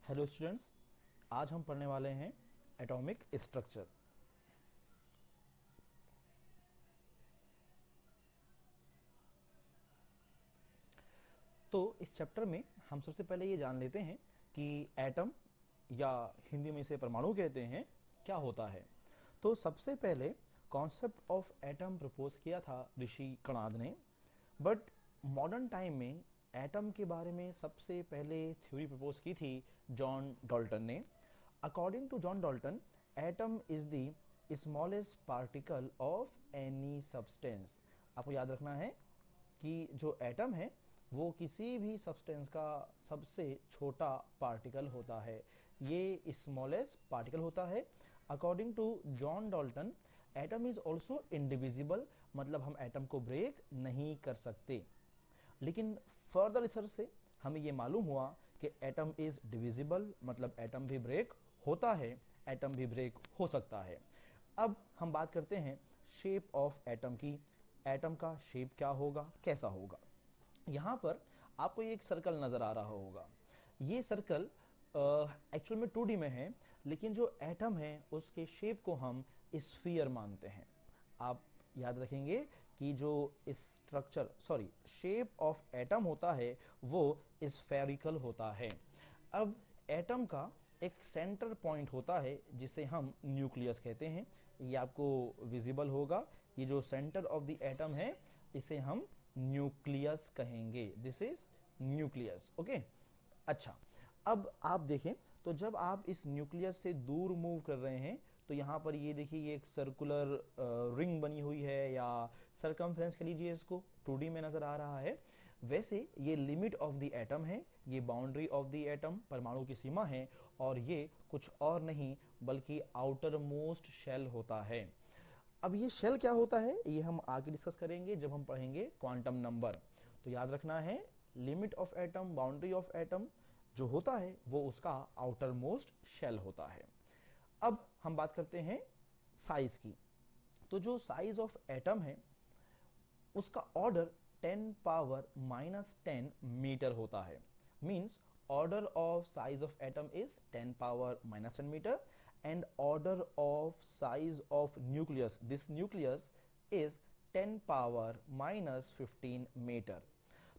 Hello students, आज हम पढ़ने वाले हैं एटॉमिक स्ट्रक्चर। तो इस चैप्टर में हम सबसे पहले ये जान लेते हैं कि एटम या हिंदी में इसे परमाणु कहते हैं क्या होता है। तो सबसे पहले कॉन्सेप्ट ऑफ एटम प्रपोज किया था ऋषि कणाद ने, बट मॉडर्न टाइम में एटम के बारे में सबसे पहले थ्योरी प्रपोज की थी जॉन डाल्टन ने। According to John Dalton, atom is the smallest particle of any substance. आपको याद रखना है कि जो एटम है वो किसी भी सब्सटेंस का सबसे छोटा पार्टिकल होता है, ये स्मॉलेस्ट पार्टिकल होता है। According to John Dalton, atom is also indivisible, मतलब हम एटम को ब्रेक नहीं कर सकते। लेकिन फर्दर रिसर्च से हमें ये मालूम हुआ कि एटम इज डिविजिबल, मतलब एटम भी ब्रेक होता है, एटम भी ब्रेक हो सकता है। अब हम बात करते हैं शेप ऑफ एटम की। एटम का शेप क्या होगा, कैसा होगा। यहाँ पर आपको ये एक सर्कल नजर आ रहा होगा। ये सर्कल एक्चुअल में 2D में है, लेकिन जो एटम है उसके शेप को हम स्फीयर मानते हैं। आप याद रखेंगे कि जो शेप ऑफ एटम होता है वो स्फेरिकल होता है। अब एटम का एक सेंटर पॉइंट होता है जिसे हम न्यूक्लियस कहते हैं। ये आपको विजिबल होगा। ये जो सेंटर ऑफ द एटम है इसे हम न्यूक्लियस कहेंगे। This is nucleus. ओके, अच्छा, अब आप देखें तो जब आप इस न्यूक्लियस से दूर मूव कर रहे हैं तो यहाँ पर ये देखिए, ये एक सर्कुलर रिंग बनी हुई है, या सरकमफ्रेंस कह लीजिए इसको, 2D में नजर आ रहा है। वैसे ये लिमिट ऑफ द एटम है, ये बाउंड्री ऑफ द एटम, परमाणु की सीमा है, और ये कुछ और नहीं बल्कि आउटर मोस्ट शेल होता है। अब ये शेल क्या होता है ये हम आगे डिस्कस करेंगे जब हम पढ़ेंगे क्वांटम नंबर। तो याद रखना है, limit of atom, boundary of atom जो होता है वो उसका आउटर मोस्ट शेल होता है। अब हम बात करते हैं साइज की। तो जो साइज ऑफ एटम है उसका ऑर्डर 10⁻⁻10 मीटर होता है। Means order of size of atom is 10⁻⁻10 metre, and order of size of nucleus, this nucleus is 10⁻⁻15 metre.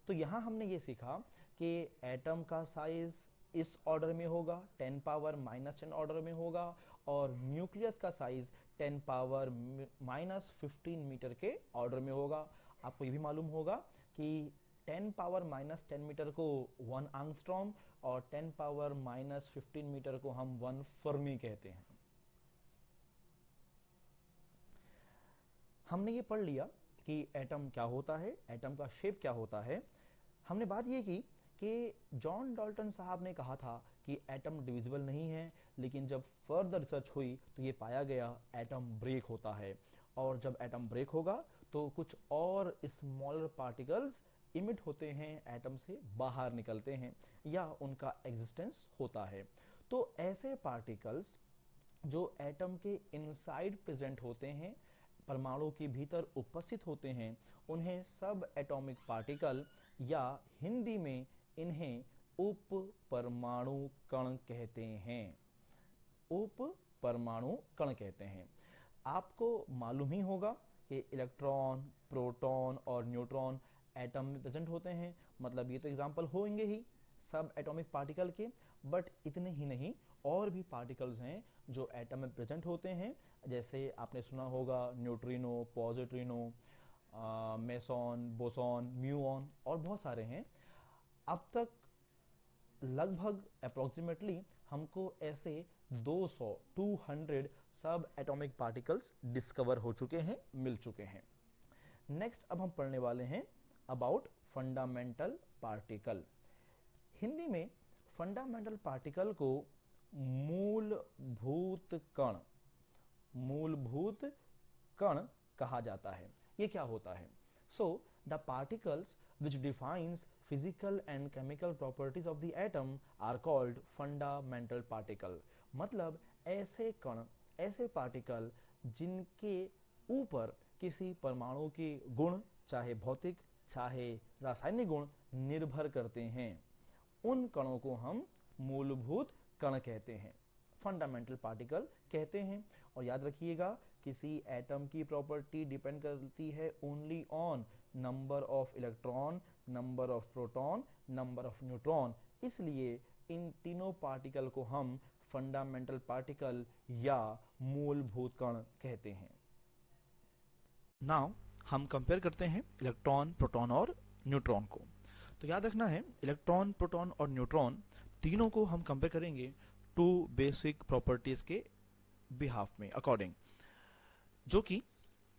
तो यहां हमने ये सीखा कि एटम का साइज इस ऑर्डर में होगा, 10⁻⁻10 ऑर्डर में होगा, और न्यूक्लियस का साइज 10⁻⁻15 मीटर के ऑर्डर में होगा। आपको ये भी मालूम होगा कि 10⁻⁻10 मीटर को 1 एंगस्ट्रॉम और 10⁻⁻15 मीटर को हम 1 फर्मी कहते हैं। हमने ये पढ़ लिया कि एटम क्या होता है, एटम का शेप क्या होता है। हमने बात ये की कि जॉन डाल्टन साहब ने कहा था कि एटम डिविजिबल नहीं है, लेकिन जब फर्दर रिसर्च हुई तो ये पाया गया एटम ब्रेक होता है, और जब एटम ब्रेक होगा तो कुछ और स्मॉलर पार्टिकल्स इमिट होते हैं, एटम से बाहर निकलते हैं, या उनका एग्जिस्टेंस होता है। तो ऐसे पार्टिकल्स जो एटम के इनसाइड प्रेजेंट होते हैं, परमाणु के भीतर उपस्थित होते हैं, उन्हें सब एटॉमिक पार्टिकल, या हिंदी में इन्हें उप परमाणु कण कहते हैं। उप परमाणु कण कहते हैं। आपको मालूम ही होगा कि इलेक्ट्रॉन, प्रोटॉन और न्यूट्रॉन एटम में प्रेजेंट होते हैं, मतलब ये तो एग्जाम्पल होंगे ही सब एटॉमिक पार्टिकल के। बट इतने ही नहीं, और भी पार्टिकल्स हैं जो एटम में प्रेजेंट होते हैं, जैसे आपने सुना होगा न्यूट्रिनो, पॉजिट्रिनो, मेसॉन, बोसॉन, म्यूऑन, और बहुत सारे हैं। अब तक लगभग अप्रोक्सीमेटली हमको ऐसे 200 सब एटॉमिक पार्टिकल्स डिस्कवर हो चुके हैं, मिल चुके हैं। नेक्स्ट अब हम पढ़ने वाले हैं अबाउट फंडामेंटल पार्टिकल। हिंदी में फंडामेंटल पार्टिकल को मूलभूत कण कहा जाता है। ये क्या होता है? The particles which defines physical and chemical properties of the atom are called fundamental particle. मतलब ऐसे कण, ऐसे पार्टिकल जिनके ऊपर किसी परमाणु के गुण, चाहे भौतिक चाहे रासायनिक गुण, निर्भर करते हैं, उन कणों को हम मूलभूत कण कहते हैं, फंडामेंटल पार्टिकल कहते हैं। और याद रखिएगा, किसी एटम की प्रॉपर्टी डिपेंड करती है only on number of electron, number of proton, number of neutron. इसलिए इन तीनों पार्टिकल को हम फंडामेंटल पार्टिकल या मूलभूत कण कहते हैं। नाउ हम कंपेयर करते हैं इलेक्ट्रॉन, प्रोटॉन और न्यूट्रॉन को। तो याद रखना है, इलेक्ट्रॉन, प्रोटॉन और न्यूट्रॉन तीनों को हम कंपेयर करेंगे टू बेसिक प्रॉपर्टीज के बिहाफ में अकॉर्डिंग, जो कि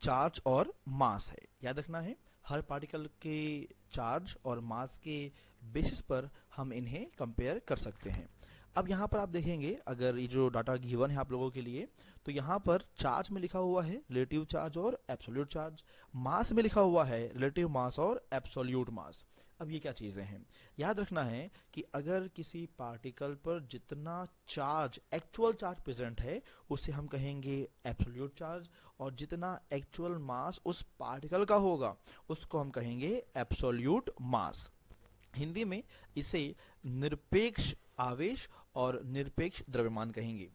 चार्ज और मास है। याद रखना है, हर पार्टिकल के चार्ज और मास के बेसिस पर हम इन्हें कंपेयर कर सकते हैं। अब यहाँ पर आप देखेंगे, अगर ये जो डाटा गिवन है आप लोगों के लिए, तो यहाँ पर चार्ज में लिखा हुआ है रिलेटिव चार्ज और एब्सोल्यूट चार्ज, मास में लिखा हुआ है रिलेटिव मास और एब्सोल्यूट मास। अब ये क्या चीज़ें हैं? याद रखना है कि अगर किसी पार्टिकल पर जितना चार्ज, एक्चुअल चार्ज प्रेजेंट है, उसे हम कहेंगे एब्सोल्यूट चार्ज, और जितना एक्चुअल मास उस पार्टिकल का होगा उसको हम कहेंगे एब्सोल्यूट मास। हिंदी में इसे निरपेक्ष आवेश और निरपेक्ष द्रव्यमान कहेंगे।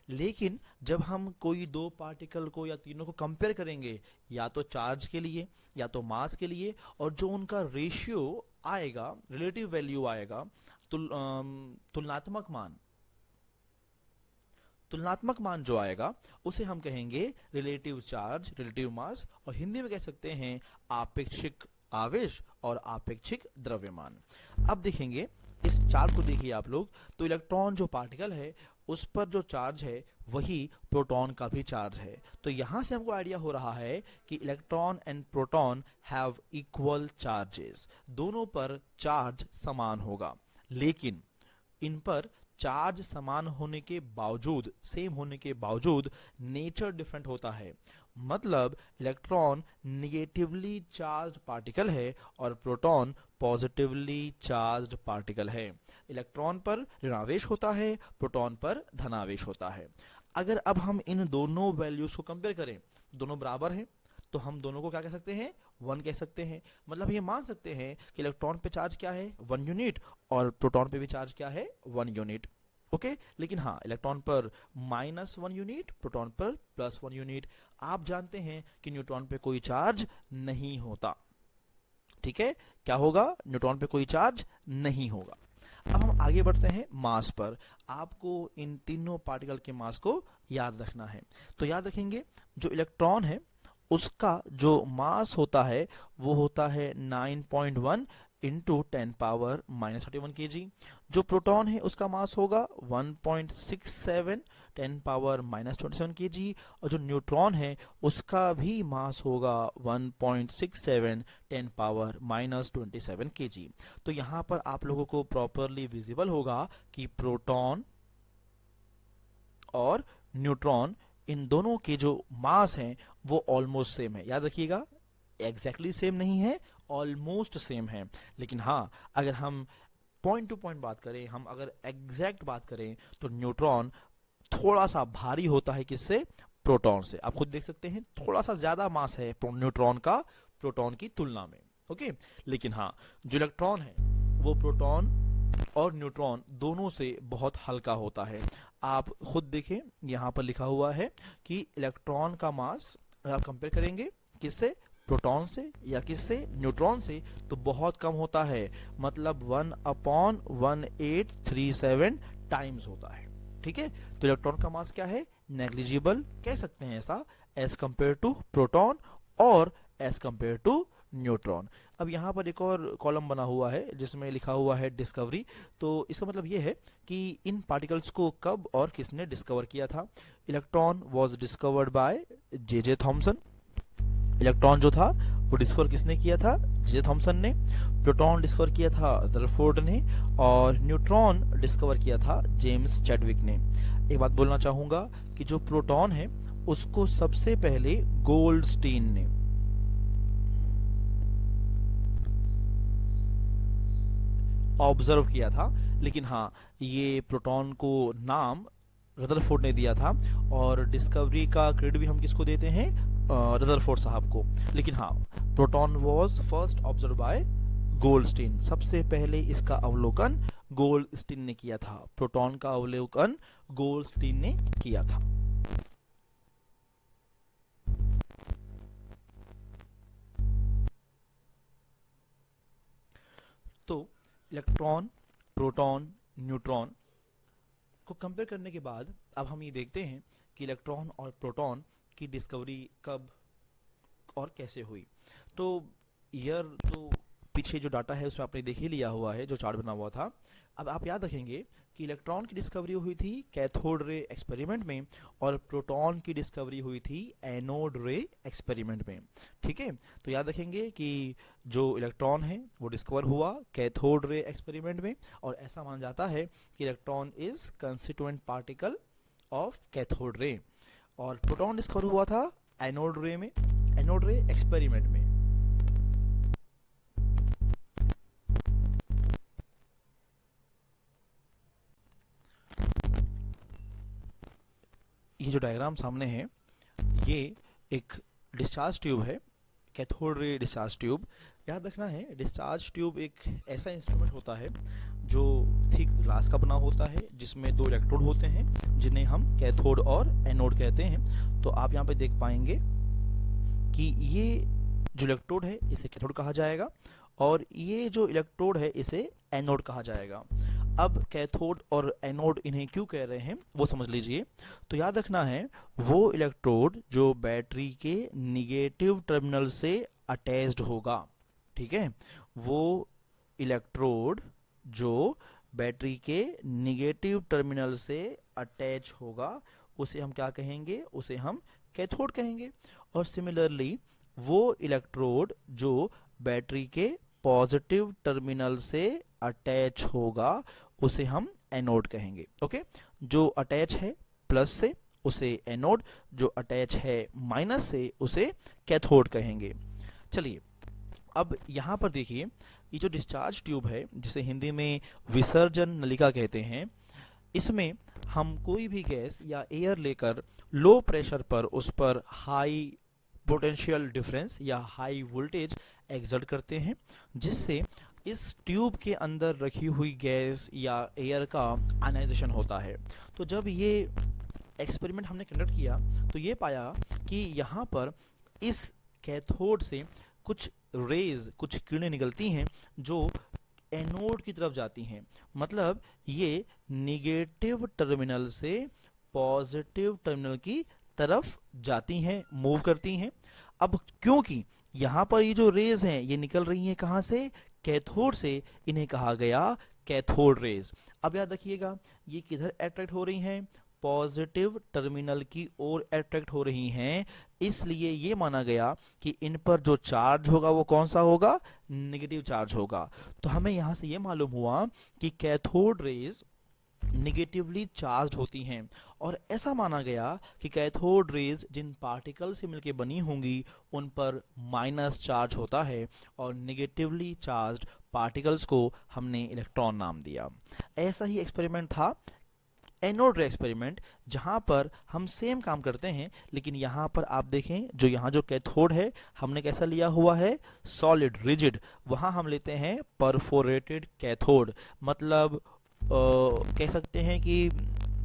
लेकिन जब हम कोई दो पार्टिकल को या तीनों को कंपेयर करेंगे, या तो चार्ज के लिए या तो मास के लिए, और जो उनका रेशियो आएगा, रिलेटिव वैल्यू आएगा, तुलनात्मक मान जो आएगा उसे हम कहेंगे रिलेटिव चार्ज, रिलेटिव मास, और हिंदी में कह सकते हैं आपेक्षिक आवेश और आपेक्षिक द्रव्यमान। अब देखेंगे, इस चार्ट को देखिए आप लोग, तो इलेक्ट्रॉन जो पार्टिकल है उस पर जो चार्ज है वही प्रोटॉन का भी चार्ज है। तो यहां से हमको आइडिया हो रहा है कि electron and proton have equal charges, दोनों पर चार्ज समान होगा। लेकिन इन पर चार्ज समान होने के बावजूद, सेम होने के बावजूद नेचर डिफरेंट होता है। मतलब इलेक्ट्रॉन निगेटिवली चार्ज्ड पार्टिकल है और प्रोटॉन पॉजिटिवली चार्ज्ड पार्टिकल है। इलेक्ट्रॉन पर ऋणावेश होता है, प्रोटॉन पर धनावेश होता है। अगर अब हम इन दोनों वैल्यूज को कंपेयर करें, दोनों बराबर हैं, तो हम दोनों को क्या कह सकते हैं? 1 कह सकते हैं। मतलब ये मान सकते हैं कि इलेक्ट्रॉन पे चार्ज क्या है? 1 यूनिट, और प्रोटॉन पे भी चार्ज क्या है? 1 यूनिट। ओके, लेकिन हाँ, इलेक्ट्रॉन पर -1 यूनिट, प्रोटॉन पर +1 यूनिट। आप जानते हैं कि न्यूट्रॉन पे कोई चार्ज नहीं होता। ठीक है, क्या होगा? न्यूट्रॉन पे कोई चार्ज नहीं होगा। अब हम आगे बढ़ते हैं मास पर। आपको इन तीनों पार्टिकल के मास को याद रखना है। तो याद रखेंगे, जो इलेक्ट्रॉन है उसका जो मास होता है वो होता है 9.1 इंटू 10⁻⁻31 kg। जो प्रोटॉन है उसका मास होगा 1.67 10⁻⁻27 kg, और जो न्यूट्रॉन है उसका भी मास होगा 1.67 10⁻⁻27 kg। तो यहाँ पर आप लोगों को प्रॉपरली विजिबल होगा कि प्रोटॉन और न्यूट्रॉन, इन दोनों के जो मास हैं वो ऑलमोस्ट सेम है। याद रखिएगा, एग्जैक्टली सेम नहीं है, ऑलमोस्ट सेम है। लेकिन हाँ, अगर हम पॉइंट टू पॉइंट बात करें, हम अगर एग्जैक्ट बात करें, तो न्यूट्रॉन थोड़ा सा भारी होता है किससे? प्रोटॉन से। आप खुद देख सकते हैं, थोड़ा सा ज्यादा मास है न्यूट्रॉन का प्रोटॉन की तुलना में। ओके, लेकिन हाँ, जो इलेक्ट्रॉन है वो प्रोटॉन और न्यूट्रॉन दोनों से बहुत हल्का होता है। आप खुद देखें, यहाँ पर लिखा हुआ है कि इलेक्ट्रॉन का मास आप कंपेयर करेंगे किससे? प्रोटॉन से या किससे? न्यूट्रॉन से, तो बहुत कम होता है। मतलब 1/1837 टाइम्स होता है। ठीक है, तो इलेक्ट्रॉन का मास क्या है? नेग्लिजिबल कह सकते हैं ऐसा, एज कंपेयर टू प्रोटॉन और एज कंपेयर टू न्यूट्रॉन। अब यहाँ पर एक और कॉलम बना हुआ है जिसमें लिखा हुआ है डिस्कवरी। तो इसका मतलब ये है कि इन पार्टिकल्स को कब और किसने डिस्कवर किया था। Electron was discovered by J Thomson. Electron जो था वो डिस्कवर किसने किया था? जे थॉमसन ने। प्रोटॉन डिस्कवर किया था रदरफोर्ड ने, और न्यूट्रॉन डिस्कवर किया था जेम्स चैडविक ने। एक बात बोलना चाहूंगा कि जो प्रोटॉन है उसको सबसे पहले गोल्डस्टीन ने ऑब्जर्व किया था। लेकिन हाँ, ये प्रोटॉन को नाम रदरफोर्ड ने दिया था, और डिस्कवरी का क्रेडिट भी हम किसको देते हैं? रदरफोर्ड साहब को। लेकिन हाँ, proton was first observe by Goldstein. सबसे पहले इसका अवलोकन गोल्डस्टीन ने किया था। प्रोटॉन का अवलोकन गोल्डस्टीन ने किया था। तो इलेक्ट्रॉन, प्रोटॉन, न्यूट्रॉन को कंपेयर करने के बाद अब हम ये देखते हैं कि इलेक्ट्रॉन और प्रोटॉन की डिस्कवरी कब और कैसे हुई। तो ईयर तो पीछे जो डाटा है उसमें आपने देख ही लिया हुआ है, जो चार्ट बना हुआ था। अब आप याद रखेंगे कि इलेक्ट्रॉन की डिस्कवरी हुई थी कैथोड रे एक्सपेरिमेंट में और प्रोटॉन की डिस्कवरी हुई थी एनोड रे एक्सपेरिमेंट में। ठीक है, तो याद रखेंगे कि जो इलेक्ट्रॉन है वो डिस्कवर हुआ कैथोड रे एक्सपेरिमेंट में, और ऐसा माना जाता है कि electron is constituent particle of cathode ray. और प्रोटॉन डिस्कवर हुआ था एनोड रे में, एनोड रे एक्सपेरिमेंट में। ये जो डायग्राम सामने है ये एक डिस्चार्ज ट्यूब है, कैथोड रे डिस्चार्ज ट्यूब। याद रखना है डिस्चार्ज ट्यूब एक ऐसा इंस्ट्रूमेंट होता है जो थिक ग्लास का बना होता है, जिसमें दो इलेक्ट्रोड होते हैं जिन्हें हम कैथोड और एनोड कहते हैं। तो आप यहाँ पे देख पाएंगे कि ये जो इलेक्ट्रोड है इसे कैथोड कहा जाएगा और ये जो इलेक्ट्रोड है इसे एनोड कहा जाएगा। अब कैथोड और एनोड इन्हें क्यों कह रहे हैं वो समझ लीजिए। तो याद रखना है वो इलेक्ट्रोड जो बैटरी के निगेटिव टर्मिनल से अटैच्ड होगा। ठीक है, वो इलेक्ट्रोड जो बैटरी के निगेटिव टर्मिनल से अटैच होगा उसे हम क्या कहेंगे, उसे हम कैथोड कहेंगे। और सिमिलरली वो इलेक्ट्रोड जो बैटरी के पॉजिटिव टर्मिनल से अटैच होगा उसे हम एनोड कहेंगे। ओके, जो अटैच है प्लस से उसे एनोड, जो अटैच है माइनस से उसे कैथोड कहेंगे। चलिए अब यहाँ पर देखिए, ये जो डिस्चार्ज ट्यूब है जिसे हिंदी में विसर्जन नलिका कहते हैं, इसमें हम कोई भी गैस या एयर लेकर लो प्रेशर पर उस पर हाई पोटेंशियल डिफरेंस या हाई वोल्टेज एक्सर्ट करते हैं, जिससे इस ट्यूब के अंदर रखी हुई गैस या एयर का आयनाइजेशन होता है। तो जब ये एक्सपेरिमेंट हमने कंडक्ट किया तो ये पाया कि यहाँ पर इस कैथोड से कुछ रेज, कुछ किरणें निकलती हैं जो एनोड की तरफ जाती हैं। मतलब ये निगेटिव टर्मिनल से पॉजिटिव टर्मिनल की तरफ जाती हैं, मूव करती हैं। अब क्योंकि यहाँ पर ये जो रेज हैं ये निकल रही हैं कहाँ से, कैथोड से, इन्हें कहा गया कैथोड रेज। अब याद रखिएगा ये किधर अट्रैक्ट हो रही हैं, पॉजिटिव टर्मिनल की ओर अट्रैक्ट हो रही हैं, इसलिए ये माना गया कि इन पर जो चार्ज होगा वो कौन सा होगा, नेगेटिव चार्ज होगा। तो हमें यहाँ से ये मालूम हुआ कि कैथोड रेज निगेटिवली चार्ज होती हैं, और ऐसा माना गया कि कैथोड रेज जिन पार्टिकल से मिलकर बनी होंगी उन पर माइनस चार्ज होता है, और निगेटिवली चार्ज्ड पार्टिकल्स को हमने इलेक्ट्रॉन नाम दिया। ऐसा ही एक्सपेरिमेंट था एनोड रे एक्सपेरिमेंट, जहां पर हम सेम काम करते हैं, लेकिन यहां पर आप देखें जो यहाँ जो कैथोड है हमने कैसा लिया हुआ है, सॉलिड रिजिड। वहां हम लेते हैं परफोरेटेड कैथोड, मतलब कह सकते हैं कि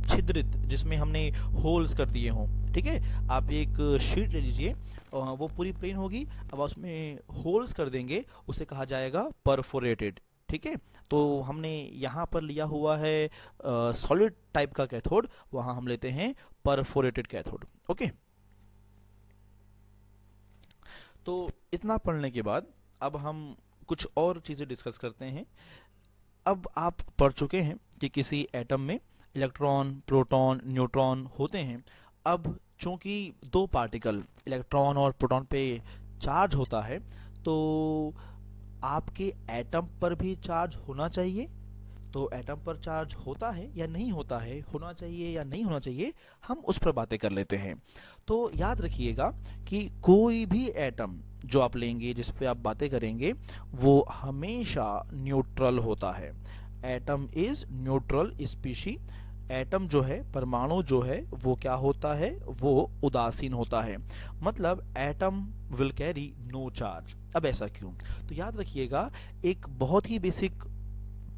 छिद्रित, जिसमें हमने होल्स कर दिए हों। ठीक है, आप एक शीट ले लीजिए, वो पूरी प्लेन होगी, अब उसमें होल्स कर देंगे, उसे कहा जाएगा परफोरेटेड। ठीक है, तो हमने यहाँ पर लिया हुआ है सॉलिड टाइप का कैथोड, वहां हम लेते हैं परफोरेटेड कैथोड। ओके, तो इतना पढ़ने के बाद अब हम कुछ और चीज़ें डिस्कस करते हैं। अब आप पढ़ चुके हैं कि किसी एटम में इलेक्ट्रॉन, प्रोटॉन, न्यूट्रॉन होते हैं। अब चूंकि दो पार्टिकल इलेक्ट्रॉन और प्रोटॉन पे चार्ज होता है, तो आपके एटम पर भी चार्ज होना चाहिए। तो एटम पर चार्ज होता है या नहीं होता है, होना चाहिए या नहीं होना चाहिए, हम उस पर बातें कर लेते हैं। तो याद रखिएगा कि कोई भी एटम जो आप लेंगे, जिस पे आप बातें करेंगे, वो हमेशा न्यूट्रल होता है। Atom is neutral species. Atom जो है, परमाणु जो है, वो क्या होता है, वो उदासीन होता है। मतलब atom will carry no charge. अब ऐसा क्यों? तो याद रखिएगा एक बहुत ही basic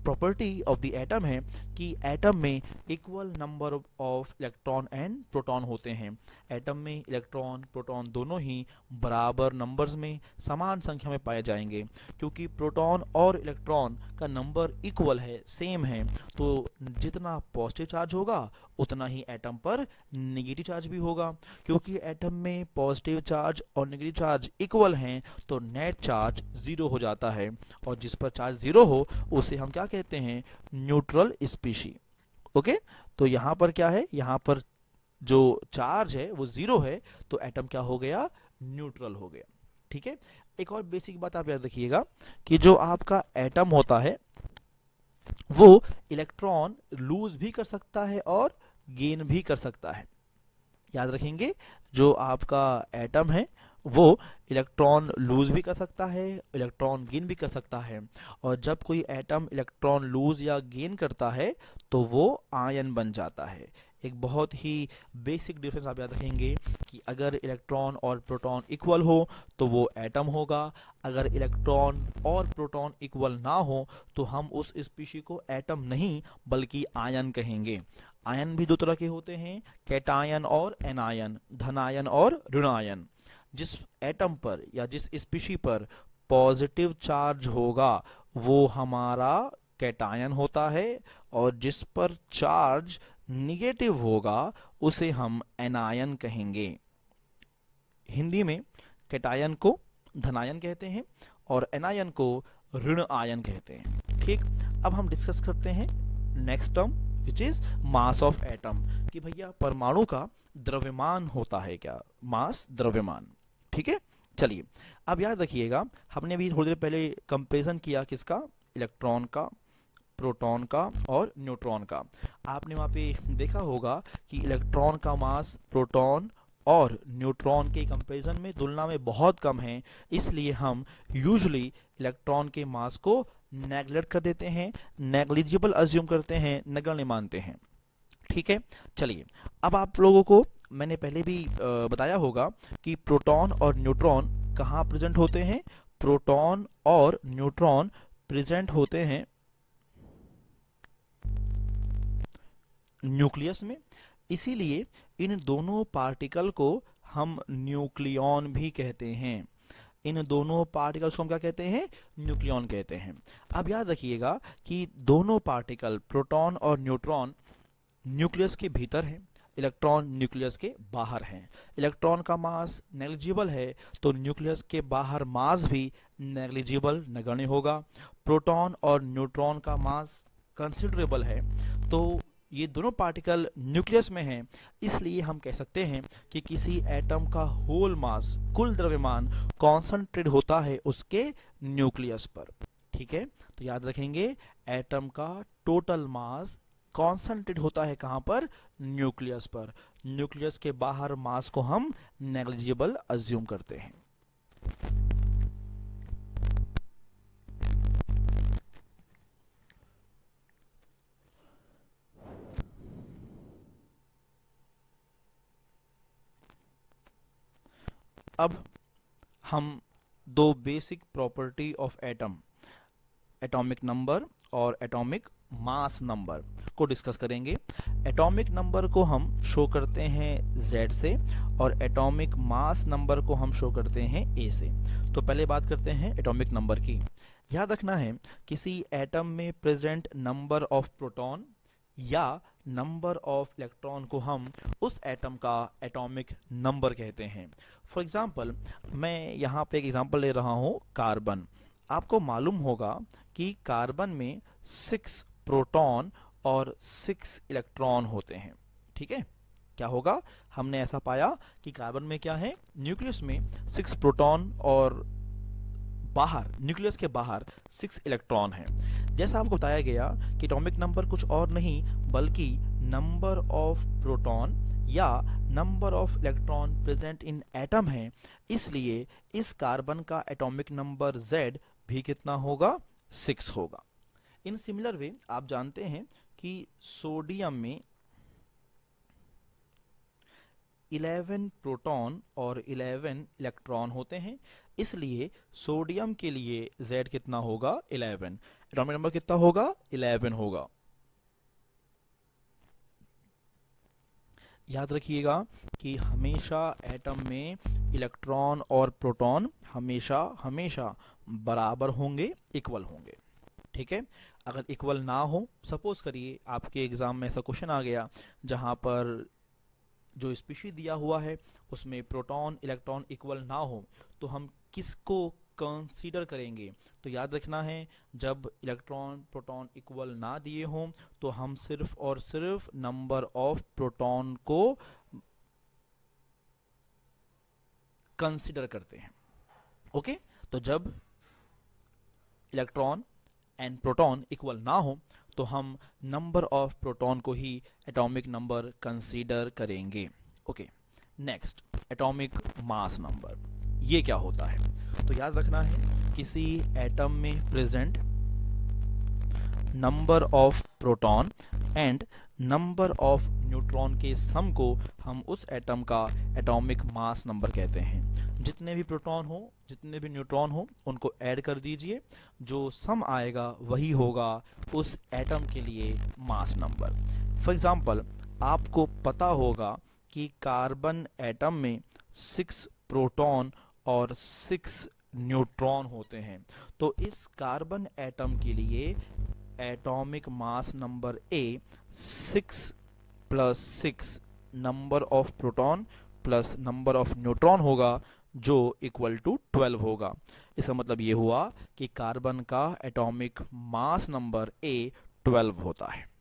property of the atom है कि एटम में equal number of electron and proton होते हैं। एटम में इलेक्ट्रॉन प्रोटॉन दोनों ही बराबर नंबर्स में समान संख्या में पाए जाएंगे। क्योंकि प्रोटॉन और इलेक्ट्रॉन का नंबर इक्वल है, सेम है, तो जितना पॉजिटिव चार्ज होगा उतना ही एटम पर नेगेटिव चार्ज भी होगा। क्योंकि एटम में पॉजिटिव चार्ज और नेगेटिव चार्ज इक्वल हैं तो नेट चार्ज जीरो हो जाता है, और जिस पर चार्ज जीरो हो उसे हम क्या कहते हैं, न्यूट्रल स्पीशी। ओके, तो यहाँ पर क्या है, यहाँ पर जो चार्ज है वो जीरो है तो एटम क्या हो गया, न्यूट्रल हो गया। ठीक है, एक और बेसिक बात आप याद रखिएगा कि जो आपका एटम होता है वो इलेक्ट्रॉन लूज भी कर सकता है और गेन भी कर सकता है। याद रखेंगे, जो आपका एटम है वो इलेक्ट्रॉन लूज भी कर सकता है, इलेक्ट्रॉन गेन भी कर सकता है। और जब कोई एटम इलेक्ट्रॉन लूज या गेन करता है तो वो आयन बन जाता है। एक बहुत ही बेसिक डिफरेंस आप याद रखेंगे कि अगर इलेक्ट्रॉन और प्रोटॉन इक्वल हो तो वो एटम होगा, अगर इलेक्ट्रॉन और प्रोटॉन इक्वल ना हो तो हम उस स्पीशी को एटम नहीं बल्कि आयन कहेंगे। आयन भी दो तरह के होते हैं, कैटायन और एनायन, धनायन और ऋणायन। जिस एटम पर या जिस स्पीशी पर पॉजिटिव चार्ज होगा वो हमारा कैटायन होता है, और जिस पर चार्ज निगेटिव होगा उसे हम एनायन कहेंगे। हिंदी में कैटायन को धनायन कहते हैं और एनायन को ऋण आयन कहते हैं। ठीक, अब हम डिस्कस करते हैं next term which is mass of atom, कि भैया परमाणु का द्रव्यमान होता है क्या, मास द्रव्यमान। ठीक है, चलिए अब याद रखिएगा, हमने भी थोड़ी देर पहले कंपैरिजन किया किसका, इलेक्ट्रॉन का, प्रोटॉन का और न्यूट्रॉन का। आपने वहाँ पे देखा होगा कि इलेक्ट्रॉन का मास प्रोटॉन और न्यूट्रॉन के कंपैरिजन में तुलना में बहुत कम है, इसलिए हम यूजुअली इलेक्ट्रॉन के मास को नेग्लेक्ट कर देते हैं, नेग्लिजिबल अज्यूम करते हैं, नगण्य मानते हैं। ठीक है, चलिए अब आप लोगों को मैंने पहले भी बताया होगा कि प्रोटॉन और न्यूट्रॉन कहाँ प्रेजेंट होते हैं। प्रोटॉन और न्यूट्रॉन प्रेजेंट होते हैं न्यूक्लियस में, इसीलिए इन दोनों पार्टिकल को हम न्यूक्लियॉन भी कहते हैं। इन दोनों पार्टिकल्स को हम क्या कहते हैं, न्यूक्लियॉन कहते हैं। अब याद रखिएगा कि दोनों पार्टिकल प्रोटॉन और न्यूट्रॉन न्यूक्लियस के भीतर हैं, इलेक्ट्रॉन न्यूक्लियस के बाहर हैं। इलेक्ट्रॉन का मास नेग्लिजिबल है तो न्यूक्लियस के बाहर मास भी नेग्लिजिबल नगण्य होगा। प्रोटॉन और न्यूट्रॉन का मास कंसिडरेबल है, तो ये दोनों पार्टिकल न्यूक्लियस में हैं, इसलिए हम कह सकते हैं कि किसी एटम का होल मास, कुल द्रव्यमान कॉन्सेंट्रेट होता है उसके न्यूक्लियस पर। ठीक है, तो याद रखेंगे एटम का टोटल मास कॉन्सेंट्रेट होता है कहाँ पर, न्यूक्लियस पर। न्यूक्लियस के बाहर मास को हम नेग्लिजिबल अज्यूम करते हैं। अब हम दो basic property of atom, atomic number और एटॉमिक मास नंबर को डिस्कस करेंगे। एटॉमिक नंबर को हम शो करते हैं Z से और एटॉमिक मास नंबर को हम शो करते हैं A से। तो पहले बात करते हैं एटॉमिक नंबर की। याद रखना है, किसी एटम में प्रेजेंट नंबर ऑफ प्रोटॉन या नंबर ऑफ इलेक्ट्रॉन को हम उस एटम का एटॉमिक नंबर कहते हैं। फॉर एग्जांपल, मैं यहाँ पे एक एग्जांपल ले रहा हूँ, कार्बन। आपको मालूम होगा कि कार्बन में 6 प्रोटॉन और 6 इलेक्ट्रॉन होते हैं। ठीक है, क्या होगा, हमने ऐसा पाया कि कार्बन में क्या है, न्यूक्लियस में 6 प्रोटॉन और बाहर, न्यूक्लियस के बाहर 6 इलेक्ट्रॉन हैं। जैसा आपको बताया गया कि एटॉमिक नंबर कुछ और नहीं बल्कि नंबर ऑफ प्रोटॉन या number of electron present in atom है, इसलिए इस कार्बन का एटॉमिक नंबर Z भी कितना होगा, 6 होगा। इन सिमिलर वे आप जानते हैं कि सोडियम में 11 प्रोटॉन और 11 इलेक्ट्रॉन होते हैं, इसलिए सोडियम के लिए Z कितना होगा 11, एटॉमिक नंबर कितना होगा 11 होगा। याद रखिएगा कि हमेशा एटम में इलेक्ट्रॉन और प्रोटॉन हमेशा हमेशा बराबर होंगे, इक्वल होंगे, ठीक है। अगर इक्वल ना हो, सपोज करिए आपके एग्जाम में ऐसा क्वेश्चन आ गया जहां पर जो स्पीशीज दिया हुआ है उसमें प्रोटॉन इलेक्ट्रॉन इक्वल ना हो, तो हम किसको कंसीडर करेंगे? तो याद रखना है, जब इलेक्ट्रॉन प्रोटॉन इक्वल ना दिए हों तो हम सिर्फ और सिर्फ नंबर ऑफ प्रोटॉन को कंसीडर करते हैं। ओके, तो जब इलेक्ट्रॉन एंड प्रोटॉन इक्वल ना हो तो हम नंबर ऑफ प्रोटॉन को ही एटॉमिक नंबर कंसीडर करेंगे। Okay, next atomic mass number, ये क्या होता है? तो याद रखना है, किसी एटम में present number of proton and number of neutron के सम को हम उस एटम का एटॉमिक मास नंबर कहते हैं। जितने भी प्रोटॉन हो, जितने भी न्यूट्रॉन हो, उनको ऐड कर दीजिए, जो सम आएगा वही होगा उस एटम के लिए मास नंबर। फॉर एग्जांपल, आपको पता होगा कि कार्बन एटम में 6 प्रोटॉन और 6 न्यूट्रॉन होते हैं, तो इस कार्बन एटम के लिए atomic mass number A 6 + 6 number of proton plus number of neutron होगा, जो इक्वल टू 12 होगा। इसका मतलब ये हुआ कि कार्बन का एटॉमिक मास नंबर ए 12 होता है।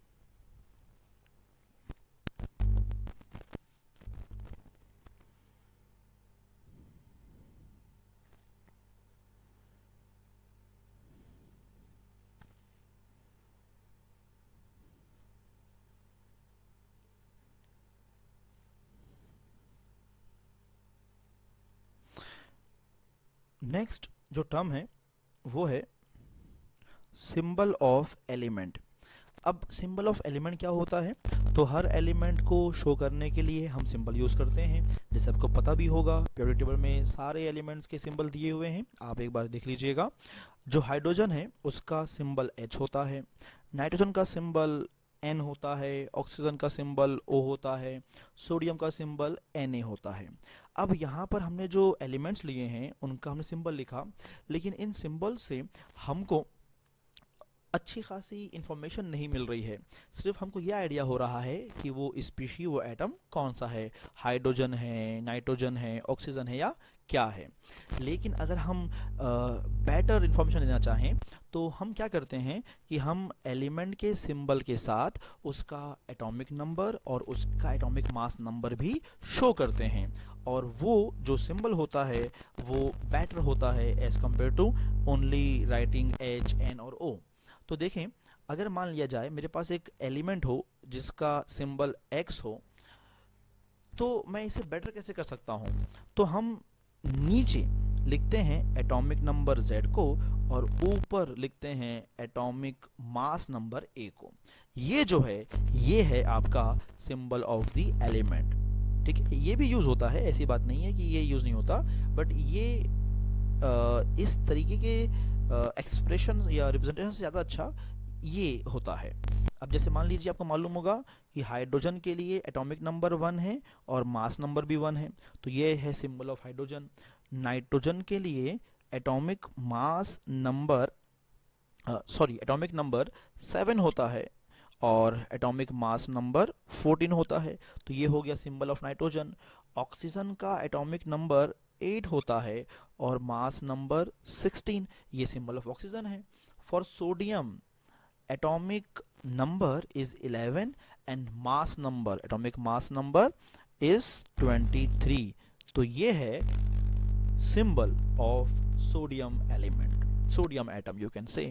नेक्स्ट जो टर्म है वो है सिंबल ऑफ एलिमेंट। अब सिंबल ऑफ एलिमेंट क्या होता है? तो हर एलिमेंट को शो करने के लिए हम सिंबल यूज़ करते हैं, जैसे आपको पता भी होगा पीरियोडिक टेबल में सारे एलिमेंट्स के सिंबल दिए हुए हैं, आप एक बार देख लीजिएगा। जो हाइड्रोजन है उसका सिंबल H होता है, नाइट्रोजन का सिंबल N होता है, ऑक्सीजन का सिंबल O होता है, सोडियम का सिंबल Na होता है। अब यहाँ पर हमने जो एलिमेंट्स लिए हैं उनका हमने सिंबल लिखा, लेकिन इन सिंबल से हमको अच्छी खासी इंफॉर्मेशन नहीं मिल रही है। सिर्फ हमको यह आइडिया हो रहा है कि वो स्पीशी, वो एटम कौन सा है, हाइड्रोजन है, नाइट्रोजन है, ऑक्सीजन है या क्या है। लेकिन अगर हम बेटर इंफॉर्मेशन लेना चाहें तो हम क्या करते हैं कि हम एलिमेंट के सिंबल के साथ उसका एटॉमिक नंबर और उसका एटॉमिक मास नंबर भी शो करते हैं, और वो जो सिंबल होता है वो बेटर होता है as compare to only writing H, N और O। तो देखें, अगर मान लिया जाए मेरे पास एक एलिमेंट हो जिसका सिंबल X हो, तो मैं इसे बेटर कैसे कर सकता हूँ? तो हम नीचे लिखते हैं एटॉमिक नंबर Z को और ऊपर लिखते हैं एटॉमिक मास नंबर A को। ये जो है ये है आपका सिंबल ऑफ द एलिमेंट, ठीक है। ये भी यूज़ होता है, ऐसी बात नहीं है कि ये यूज़ नहीं होता, बट ये इस तरीके के एक्सप्रेशन या रिप्रेजेंटेशन से ज़्यादा अच्छा ये होता है। अब जैसे मान लीजिए आपको मालूम होगा कि हाइड्रोजन के लिए एटॉमिक नंबर 1 है और मास नंबर भी 1 है, तो ये है सिंबल ऑफ हाइड्रोजन। नाइट्रोजन के लिए atomic mass number atomic number 7 होता है और एटॉमिक मास नंबर 14 होता है, तो ये हो गया सिंबल ऑफ नाइट्रोजन। ऑक्सीजन का एटॉमिक नंबर 8 होता है और मास नंबर 16, ये सिंबल ऑफ ऑक्सीजन है। For sodium atomic number is 11 and mass number, atomic mass number is 23, तो ये है symbol of sodium element, sodium atom you can say.